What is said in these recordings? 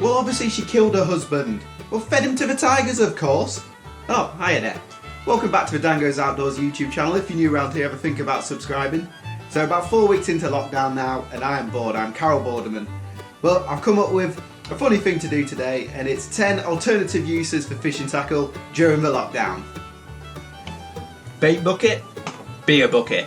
Well, obviously she killed her husband. Well, fed him to the tigers, of course. Oh, hiya there. Welcome back to the DanGoesOutdoors YouTube channel. If you're new around here, ever think about subscribing. So about 4 weeks into lockdown now, and I am bored. I'm Carol Boarderman. But I've come up with a funny thing to do today, and it's 10 alternative uses for fishing tackle during the lockdown. Bait bucket, beer bucket.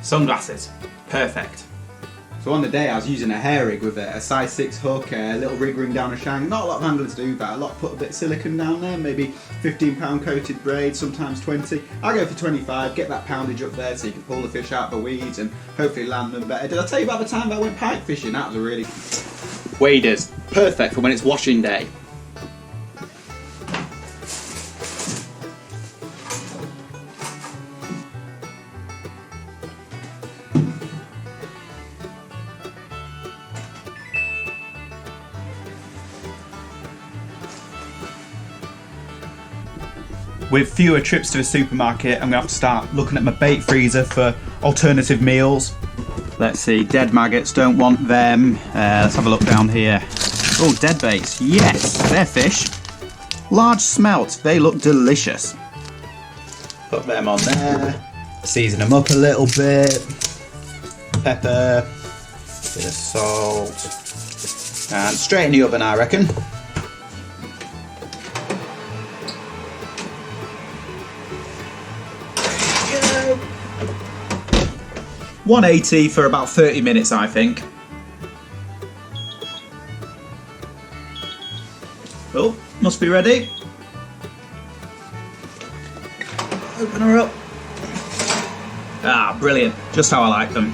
Sunglasses, perfect. So on the day I was using a hair rig with a size 6 hook, a little rig ring down a shank. Not a lot of anglers do that. A lot put a bit of silicone down there, maybe 15-pound coated braid, sometimes 20. I go for 25, get that poundage up there so you can pull the fish out of the weeds and hopefully land them better. Did I tell you about the time I went pike fishing? That was a really... Waders, perfect for when it's washing day. With fewer trips to the supermarket, I'm going to have to start looking at my bait freezer for alternative meals. Let's see, dead maggots, don't want them. Let's have a look down here. Oh, dead baits, yes, they're fish. Large smelt, they look delicious. Put them on there, season them up a little bit. Pepper, bit of salt, and straight in the oven I reckon. 180 for about 30 minutes, I think. Oh, must be ready. Open her up. Ah, brilliant. Just how I like them.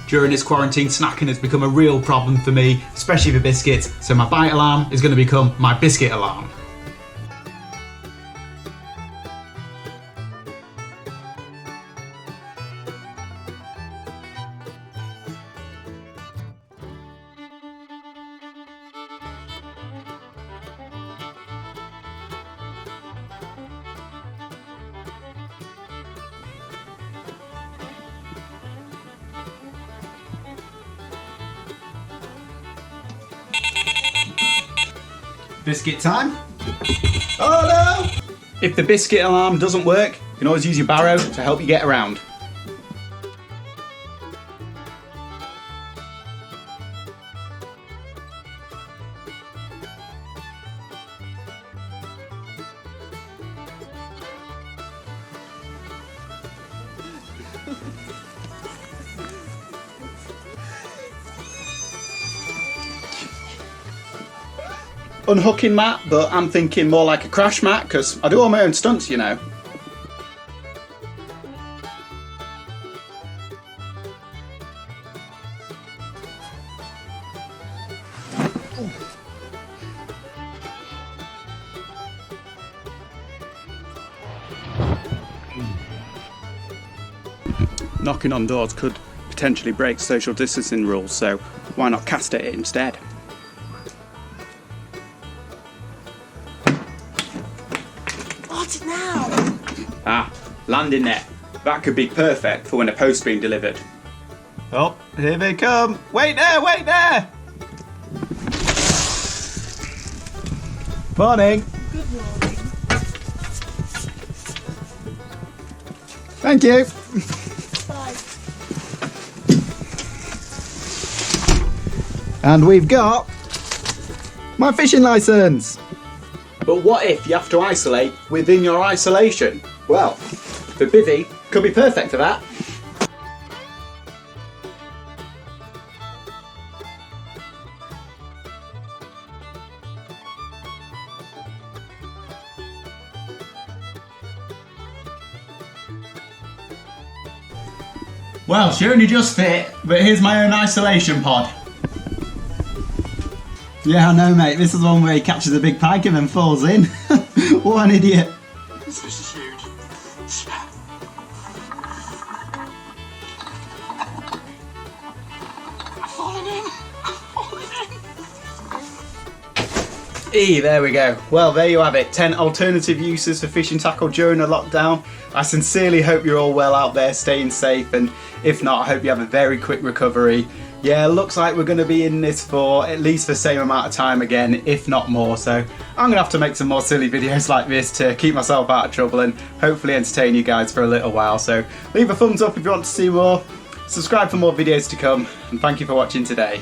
During this quarantine, snacking has become a real problem for me, especially for biscuits, so my bite alarm is going to become my biscuit alarm. Biscuit time. Oh no! If the biscuit alarm doesn't work, you can always use your barrow to help you get around. Unhooking mat, but I'm thinking more like a crash mat because I do all my own stunts, you know. Knocking on doors could potentially break social distancing rules, so why not cast it instead? What now? Ah, landing net. That could be perfect for when a post's being delivered. Oh, here they come. Wait there, wait there. Morning. Good morning. Thank you. Bye. And we've got my fishing licence. But what if you have to isolate within your isolation? Well, the bivvy could be perfect for that. Well, she only just fit, but here's my own isolation pod. Yeah, I know, mate. This is the one where he catches a big pike and then falls in. What an idiot. This fish is huge. There we go. Well, there you have it. 10 alternative uses for fishing tackle during a lockdown. I sincerely hope you're all well out there, staying safe, and if not, I hope you have a very quick recovery. Yeah, looks like we're going to be in this for at least the same amount of time again, if not more, so I'm going to have to make some more silly videos like this to keep myself out of trouble and hopefully entertain you guys for a little while. So leave a thumbs up if you want to see more, subscribe for more videos to come, and thank you for watching today.